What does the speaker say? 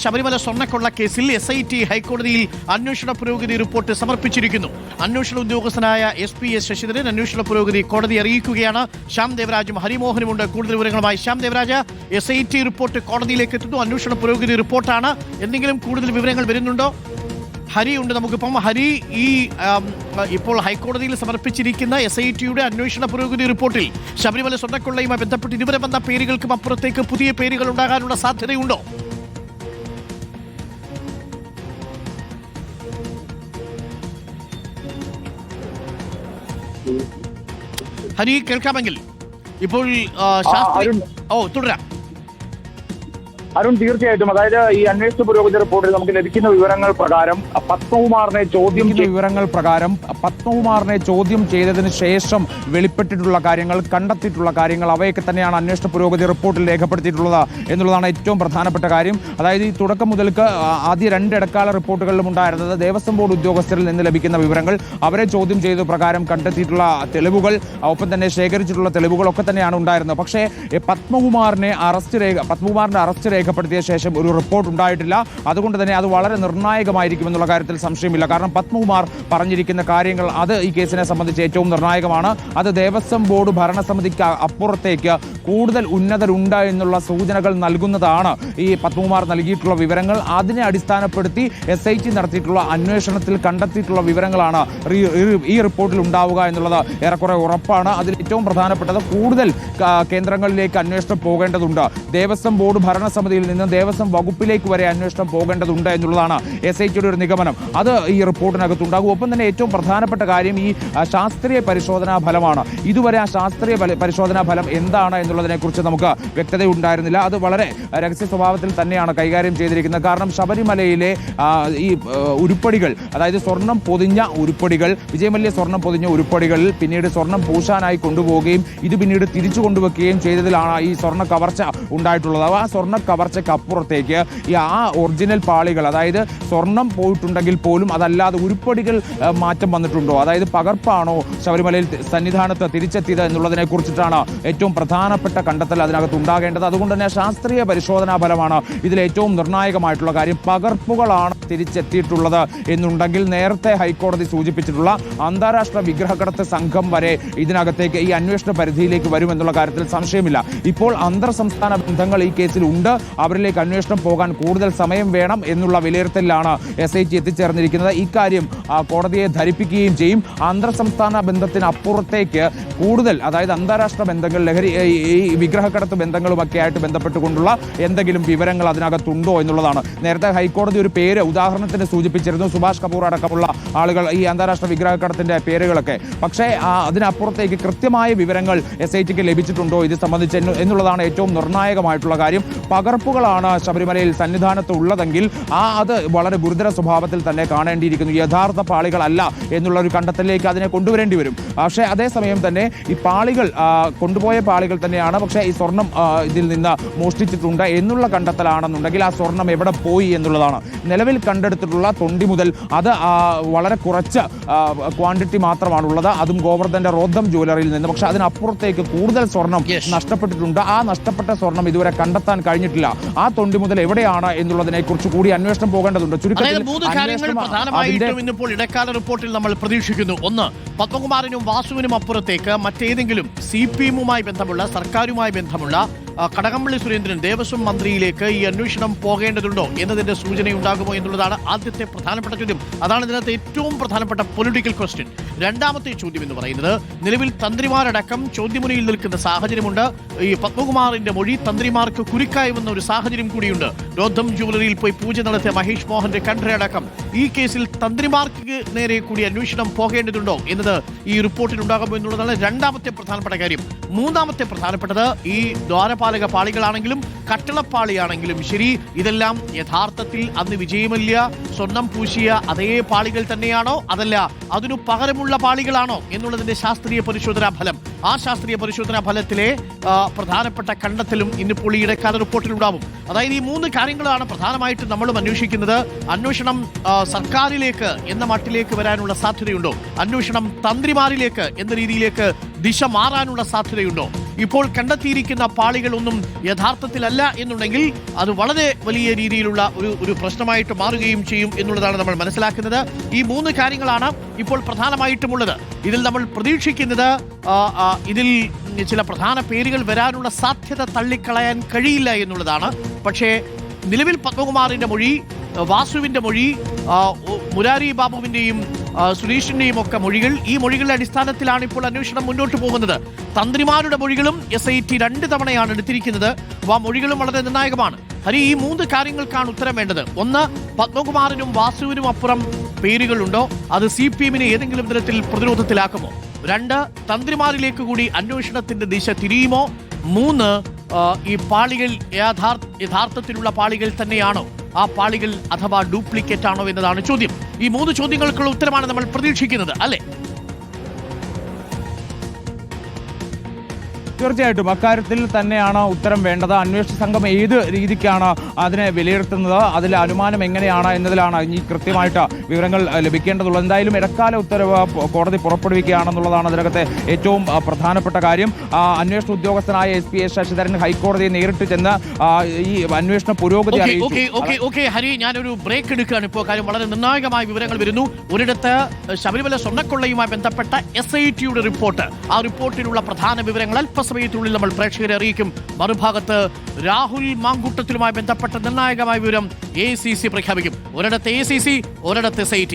ശബരിമല സ്വർണ്ണക്കൊള്ള കേസിൽ SIT ഹൈക്കോടതിയിൽ അന്വേഷണ പുരോഗതി റിപ്പോർട്ട് സമർപ്പിച്ചിരിക്കുന്നു. അന്വേഷണ ഉദ്യോഗസ്ഥനായ SP ശശിധരൻ അന്വേഷണ പുരോഗതി കോടതി അറിയിക്കുകയാണ്. ശ്യാം ദേവരാജും ഹരിമോഹനുമുണ്ട് കൂടുതൽ വിവരങ്ങളുമായി. ശ്യാം ദേവരാജ്, SIT റിപ്പോർട്ട് കോടതിയിലേക്ക് എത്തുന്നു. അന്വേഷണ പുരോഗതി റിപ്പോർട്ടാണ്. എന്തെങ്കിലും കൂടുതൽ വിവരങ്ങൾ വരുന്നുണ്ടോ? ഹരി ഉണ്ട് നമുക്കിപ്പം. ഹരി, ഈ ഇപ്പോൾ ഹൈക്കോടതിയിൽ സമർപ്പിച്ചിരിക്കുന്ന SITയുടെ അന്വേഷണ പുരോഗതി റിപ്പോർട്ടിൽ ശബരിമല സ്വർണ്ണക്കൊള്ളയുമായി ബന്ധപ്പെട്ട് ഇതുവരെ വന്ന പേരുകൾക്കും അപ്പുറത്തേക്ക് പുതിയ പേരുകൾ ഉണ്ടാകാനുള്ള സാധ്യതയുണ്ടോ? ഹരി, കേൾക്കാമെങ്കിൽ ഇപ്പോൾ തുടരാം. അരുൺ, തീർച്ചയായിട്ടും. അതായത് ഈ അന്വേഷണ പുരോഗതി റിപ്പോർട്ടിൽ നമുക്ക് ലഭിക്കുന്ന വിവരങ്ങൾ പ്രകാരം പത്മകുമാറിനെ ചോദ്യം ചെയ്തതിന് ശേഷം വെളിപ്പെട്ടിട്ടുള്ള കാര്യങ്ങൾ, കണ്ടെത്തിയിട്ടുള്ള കാര്യങ്ങൾ, അവയൊക്കെ തന്നെയാണ് അന്വേഷണ പുരോഗതി റിപ്പോർട്ടിൽ രേഖപ്പെടുത്തിയിട്ടുള്ളത് എന്നുള്ളതാണ് ഏറ്റവും പ്രധാനപ്പെട്ട കാര്യം. അതായത് ഈ തുടക്കം മുതൽക്ക് ആദ്യ 2 ഇടക്കാല റിപ്പോർട്ടുകളിലും ഉണ്ടായിരുന്നത് ദേവസ്വം ബോർഡ് ഉദ്യോഗസ്ഥരിൽ നിന്ന് ലഭിക്കുന്ന വിവരങ്ങൾ, അവരെ ചോദ്യം ചെയ്ത പ്രകാരം കണ്ടെത്തിയിട്ടുള്ള തെളിവുകൾ, ഒപ്പം തന്നെ ശേഖരിച്ചിട്ടുള്ള തെളിവുകളൊക്കെ തന്നെയാണ് ഉണ്ടായിരുന്നത്. പക്ഷേ പത്മകുമാറിന്റെ അറസ്റ്റ് രേഖപ്പെടുത്തിയ ശേഷം ഒരു റിപ്പോർട്ട് ഉണ്ടായിട്ടില്ല. അതുകൊണ്ട് തന്നെ അത് വളരെ നിർണായകമായിരിക്കുമെന്നുള്ള കാര്യത്തിൽ സംശയമില്ല. കാരണം പത്മകുമാർ പറഞ്ഞിരിക്കുന്ന കാര്യങ്ങൾ അത് ഈ കേസിനെ സംബന്ധിച്ച് ഏറ്റവും നിർണായകമാണ്. അത് ദേവസ്വം ബോർഡ് ഭരണസമിതിക്ക് അപ്പുറത്തേക്ക് കൂടുതൽ ഉന്നതരുണ്ട് എന്നുള്ള സൂചനകൾ നൽകുന്നതാണ് ഈ പത്മകുമാർ നൽകിയിട്ടുള്ള വിവരങ്ങൾ. അതിനെ അടിസ്ഥാനപ്പെടുത്തി SIT നടത്തിയിട്ടുള്ള അന്വേഷണത്തിൽ കണ്ടെത്തിയിട്ടുള്ള വിവരങ്ങളാണ് ഈ റിപ്പോർട്ടിൽ ഉണ്ടാവുക എന്നുള്ളത് ഏറെക്കുറെ ഉറപ്പാണ്. അതിൽ ഏറ്റവും പ്രധാനപ്പെട്ടത് കൂടുതൽ കേന്ദ്രങ്ങളിലേക്ക് അന്വേഷണം പോകേണ്ടതുണ്ട്. ദേവസ്വം ബോർഡ് ഭരണസമിതിയിൽ നിന്ന് ദേവസ്വം വകുപ്പിലേക്ക് വരെ അന്വേഷണം പോകേണ്ടതുണ്ട് എന്നുള്ളതാണ് SITയുടെ ഒരു നിഗമനം. അത് ഈ റിപ്പോർട്ടിനകത്തുണ്ടാകും. ഒപ്പം തന്നെ ഏറ്റവും പ്രധാനപ്പെട്ട കാര്യം ഈ ശാസ്ത്രീയ പരിശോധനാ ഫലമാണ്. ഇതുവരെ ആ ശാസ്ത്രീയ പരിശോധനാ ഫലം എന്താണ് എന്നുള്ളതിനെക്കുറിച്ച് നമുക്ക് വ്യക്തതയുണ്ടായിരുന്നില്ല. അത് വളരെ രഹസ്യ സ്വഭാവത്തിൽ തന്നെയാണ് കൈകാര്യം ചെയ്തിരിക്കുന്നത്. കാരണം ശബരിമലയിലെ ഈ ഉരുപ്പടികൾ, അതായത് സ്വർണം പൊതിഞ്ഞ ഉരുപ്പടികൾ, വിജയമല്യ സ്വർണം പൊതിഞ്ഞ ഉരുപ്പടികളിൽ പിന്നീട് സ്വർണം പൂശാനായി കൊണ്ടുപോവുകയും ഇത് പിന്നീട് തിരിച്ചു കൊണ്ടുവെക്കുകയും ചെയ്തതിലാണ് ഈ സ്വർണ്ണ കവർച്ച ഉണ്ടായിട്ടുള്ളത്. ആ സ്വർണ്ണ കവർച്ചയ്ക്ക് അപ്പുറത്തേക്ക് ആ ഒറിജിനൽ പാളികൾ, അതായത് സ്വർണം പോയിട്ടുണ്ടെങ്കിൽ പോലും അതല്ലാതെ ഉരുപ്പടികൾ മാറ്റം വന്നിട്ടുണ്ടോ, അതായത് പകർപ്പാണോ ശബരിമലയിൽ സന്നിധാനത്ത് തിരിച്ചെത്തിയത് എന്നുള്ളതിനെ കുറിച്ചിട്ടാണ് ഏറ്റവും പ്രധാനപ്പെട്ട കണ്ടെത്തൽ അതിനകത്ത് ഉണ്ടാകേണ്ടത്. അതുകൊണ്ട് തന്നെ ശാസ്ത്രീയ പരിശോധനാ ഫലമാണ് ഇതിൽ ഏറ്റവും നിർണായകമായിട്ടുള്ള കാര്യം. പകർപ്പുകളാണ് തിരിച്ചെത്തിയിട്ടുള്ളത് എന്നുണ്ടെങ്കിൽ നേരത്തെ ഹൈക്കോടതി സൂചിപ്പിച്ചിട്ടുള്ള അന്താരാഷ്ട്ര വിഗ്രഹക്കടത്ത് സംഘം വരെ ഇതിനകത്തേക്ക് ഈ അന്വേഷണ പരിധിയിലേക്ക് വരുമെന്നുള്ള കാര്യത്തിൽ സംശയമില്ല. ഇപ്പോൾ അന്തർ സംസ്ഥാന ബന്ധങ്ങൾ ഈ കേസിൽ ഉണ്ട്. അവരിലേക്ക് അന്വേഷണം പോകാൻ കൂടുതൽ സമയം വേണം എന്നുള്ള വിലയിരുത്തലിലാണ് SIT എത്തിച്ചേർന്നിരിക്കുന്നത്. ഇക്കാര്യം കോടതിയെ ധരിപ്പിക്കുകയും ചെയ്യും. അന്തർ സംസ്ഥാന ബന്ധത്തിനപ്പുറത്തേക്ക് കൂടുതൽ, അതായത് അന്താരാഷ്ട്ര ബന്ധങ്ങൾ, ഈ വിഗ്രഹക്കടത്ത് ബന്ധങ്ങളുമൊക്കെ ആയിട്ട് ബന്ധപ്പെട്ടുകൊണ്ടുള്ള എന്തെങ്കിലും വിവരങ്ങൾ അതിനകത്തുണ്ടോ എന്നുള്ളതാണ്. നേരത്തെ ഹൈക്കോടതി ഒരു പേര് ഉദാഹരണത്തിന് സൂചിപ്പിച്ചിരുന്നു, സുഭാഷ് കപൂർ അടക്കമുള്ള ആളുകൾ, ഈ അന്താരാഷ്ട്ര വിഗ്രഹക്കടത്തിന്റെ പേരുകളൊക്കെ. പക്ഷേ അതിനപ്പുറത്തേക്ക് കൃത്യമായ വിവരങ്ങൾ SITക്ക് ലഭിച്ചിട്ടുണ്ടോ ഇത് സംബന്ധിച്ച് എന്നുള്ളതാണ് ഏറ്റവും നിർണായകമായിട്ടുള്ള കാര്യം. പകർപ്പുകളാണ് ശബരിമലയിൽ സന്നിധാനത്ത് ഉള്ളതെങ്കിൽ അത് വളരെ ഗുരുതര സ്വഭാവത്തിൽ തന്നെ കാണേണ്ടിയിരിക്കുന്നു. യഥാർത്ഥ പാളികളല്ല എന്നുള്ള ഒരു കണ്ടെത്തലിലേക്ക് അതിനെ കൊണ്ടുവരേണ്ടി വരും. പക്ഷേ അതേസമയം തന്നെ ഈ പാളികൾ കൊണ്ടുപോയ പാളികൾ തന്നെയാണ്. പക്ഷേ ഈ സ്വർണം ഇതിൽ നിന്ന് മോഷ്ടിച്ചിട്ടുണ്ട് എന്നുള്ള കണ്ടെത്തലാണെന്നുണ്ടെങ്കിൽ ആ സ്വർണം എവിടെ പോയി എന്നുള്ളതാണ്. നിലവിൽ കണ്ടെടുത്തിട്ടുള്ള തൊണ്ടി മുതൽ അത് വളരെ കുറച്ച് ക്വാണ്ടിറ്റി മാത്രമാണുള്ളത്. അതും ഗോവർദ്ധന്റെ റോദ്ധം ജ്വല്ലറിയിൽ നിന്ന്. പക്ഷെ അതിനപ്പുറത്തേക്ക് കൂടുതൽ സ്വർണം നഷ്ടപ്പെട്ടിട്ടുണ്ട്. ആ നഷ്ടപ്പെട്ട സ്വർണം ഇതുവരെ കണ്ടെത്താൻ കഴിഞ്ഞിട്ടില്ല. ആ തൊണ്ടി മുതൽ എവിടെയാണ് എന്നുള്ളതിനെ കുറിച്ച് കൂടി അന്വേഷണം പോകേണ്ടതുണ്ട്. ചുരുക്കത്തിൽ 3 കാര്യങ്ങൾ പ്രധാനമായിട്ടും ഇന്നിപ്പോൾ ഇടക്കാല റിപ്പോർട്ടിൽ നമ്മൾ പ്രതീക്ഷിക്കുന്നു. ഒന്ന്, പത്മകുമാറിനും വാസുവിനും അപ്പുറത്തേക്ക് മറ്റേതെങ്കിലും CPM-മായി ബന്ധമുള്ള, സർക്കാരുമായി ബന്ധമുള്ള കടകംപള്ളി സുരേന്ദ്രൻ ദേവസ്വം മന്ത്രിയിലേക്ക് ഈ അന്വേഷണം പോകേണ്ടതുണ്ടോ എന്നതിന്റെ സൂചനയുണ്ടാകുമോ എന്നുള്ളതാണ് ആദ്യത്തെ പ്രധാനപ്പെട്ട ചോദ്യം. അതാണ് ഇതിനകത്ത് ഏറ്റവും പ്രധാനപ്പെട്ട പൊളിറ്റിക്കൽ ക്വസ്റ്റ്യൻ. രണ്ടാമത്തെ ചോദ്യം എന്ന് പറയുന്നത്, നിലവിൽ തന്ത്രിമാരടക്കം ചോദ്യമുനയിൽ നിൽക്കുന്ന സാഹചര്യമുണ്ട്. ഈ പത്മകുമാറിന്റെ മൊഴി തന്ത്രിമാർക്ക് കുരുക്കായി വന്ന ഒരു സാഹചര്യം കൂടിയുണ്ട്. റോദ്ധം ജ്വല്ലറിയിൽ പോയി പൂജ നടത്തിയ മഹേഷ് മോഹന്റെ കണ്ഠരടക്കം ഈ കേസിൽ തന്ത്രിമാർക്ക് നേരെ കൂടി അന്വേഷണം പോകേണ്ടതുണ്ടോ എന്നത് ഈ റിപ്പോർട്ടിൽ ഉണ്ടാകുമോ എന്നുള്ളതാണ് രണ്ടാമത്തെ പ്രധാനപ്പെട്ട കാര്യം. മൂന്നാമത്തെ പ്രധാനപ്പെട്ടത്, ഈ ദ്വാരപാലക പാളികളാണെങ്കിലും കട്ടളപ്പാളിയാണെങ്കിലും ശരി, ഇതെല്ലാം യഥാർത്ഥത്തിൽ അന്ന് വിജയമല്യ സ്വർണം പൂശിയ അതേ പാളികൾ തന്നെയാണോ, അതല്ല അതിനു പകരമുള്ള പാളികളാണോ എന്നുള്ളതിന്റെ ശാസ്ത്രീയ പരിശോധനാ ഫലം, ആ ശാസ്ത്രീയ പരിശോധനാ ഫലത്തിലെ പ്രധാനപ്പെട്ട കണ്ടെത്തലും ഇന്നിപ്പോൾ ഈ ഇടക്കാല റിപ്പോർട്ടിൽ ഉണ്ടാവും. അതായത് ഈ 3 കാര്യങ്ങളാണ് പ്രധാനമായിട്ടും നമ്മളും അന്വേഷിക്കുന്നത്. അന്വേഷണം സർക്കാരിലേക്ക് എന്ന മട്ടിലേക്ക് വരാനുള്ള സാധ്യതയുണ്ടോ, അന്വേഷണം തന്ത്രിമാരിലേക്ക് എന്ന രീതിയിലേക്ക് ദിശ മാറാനുള്ള സാധ്യതയുണ്ടോ, ഇപ്പോൾ കണ്ടെത്തിയിരിക്കുന്ന പാളികളൊന്നും യഥാർത്ഥത്തിലല്ല എന്നുണ്ടെങ്കിൽ അത് വളരെ വലിയ രീതിയിലുള്ള ഒരു പ്രശ്നമായിട്ട് മാറുകയും ചെയ്യും എന്നുള്ളതാണ് നമ്മൾ മനസ്സിലാക്കുന്നത്. ഈ 3 കാര്യങ്ങളാണ് ഇപ്പോൾ പ്രധാനമായിട്ടുമുള്ളത്. ഇതിൽ നമ്മൾ പ്രതീക്ഷിക്കുന്നത് ഇതിൽ ചില പ്രധാന പേരുകൾ വരാനുള്ള സാധ്യത തള്ളിക്കളയാൻ കഴിയില്ല എന്നുള്ളതാണ്. പക്ഷേ നിലവിൽ പത്മകുമാറിന്റെ മൊഴി, വാസുവിന്റെ മൊഴി, മുരാരി ബാബുവിന്റെയും സുരേഷിന്റെയും ഒക്കെ മൊഴികൾ, ഈ മൊഴികളുടെ അടിസ്ഥാനത്തിലാണ് ഇപ്പോൾ അന്വേഷണം മുന്നോട്ട് പോകുന്നത്. തന്ത്രിമാരുടെ മൊഴികളും SIT 2 തവണയാണ് എടുത്തിരിക്കുന്നത്. ആ മൊഴികളും വളരെ നിർണായകമാണ്. ഹരി, ഈ 3 കാര്യങ്ങൾക്കാണ് ഉത്തരം വേണ്ടത്. ഒന്ന്, പത്മകുമാറിനും വാസുവിനും അപ്പുറം പേരുകളുണ്ടോ? അത് CPM-നെ ഏതെങ്കിലും തരത്തിൽ പ്രതിരോധത്തിലാക്കുമോ? 2, തന്ത്രിമാരിലേക്ക് കൂടി അന്വേഷണത്തിന്റെ ദിശ തിരിയുമോ? 3, ഈ പാളികൾ യഥാർത്ഥത്തിലുള്ള പാളികൾ തന്നെയാണോ? ആ പാളികൾ അഥവാ ഡ്യൂപ്ലിക്കേറ്റ് ആണോ എന്നതാണ് ചോദ്യം. ഈ 3 ചോദ്യങ്ങൾക്കുള്ള ഉത്തരമാണ് നമ്മൾ പ്രതീക്ഷിക്കുന്നത്, അല്ലേ? തീർച്ചയായിട്ടും അക്കാര്യത്തിൽ തന്നെയാണ് ഉത്തരം വേണ്ടത്. അന്വേഷണ സംഘം ഏത് രീതിക്കാണ് അതിനെ വിലയിരുത്തുന്നത്, അതിലെ അനുമാനം എങ്ങനെയാണ് എന്നതിലാണ് ഇനി കൃത്യമായിട്ട് വിവരങ്ങൾ ലഭിക്കേണ്ടതുള്ളത്. എന്തായാലും ഇടക്കാല ഉത്തരവ് കോടതി പുറപ്പെടുവിക്കുകയാണെന്നുള്ളതാണ് അതിനകത്തെ ഏറ്റവും പ്രധാനപ്പെട്ട കാര്യം. അന്വേഷണ ഉദ്യോഗസ്ഥനായ SP ശശിധരൻ ഹൈക്കോടതിയെ നേരിട്ട് ചെന്ന് ഈ അന്വേഷണ പുരോഗതി അറിയിച്ചു. ഹരി, ഞാനൊരു ബ്രേക്ക് എടുക്കുകയാണ് ഇപ്പോൾ. കാര്യം വളരെ നിർണായകമായ വിവരങ്ങൾ വരുന്നു. ഒരിടത്ത് ശബരിമല സ്വർണ്ണക്കൊള്ളയുമായി ബന്ധപ്പെട്ട SIT-യുടെ റിപ്പോർട്ട്, ആ റിപ്പോർട്ടിലുള്ള പ്രധാന വിവരങ്ങൾ സമയത്തുള്ളിൽ നമ്മൾ പ്രേക്ഷകരെ അറിയിക്കും. മറുഭാഗത്ത് രാഹുൽ മാങ്കൂട്ടത്തിലുമായി ബന്ധപ്പെട്ട നിർണായകമായ വിവരം ACC പ്രഖ്യാപിക്കും. ഒരിടത്ത് ACC, ഒരിടത്ത് SIT.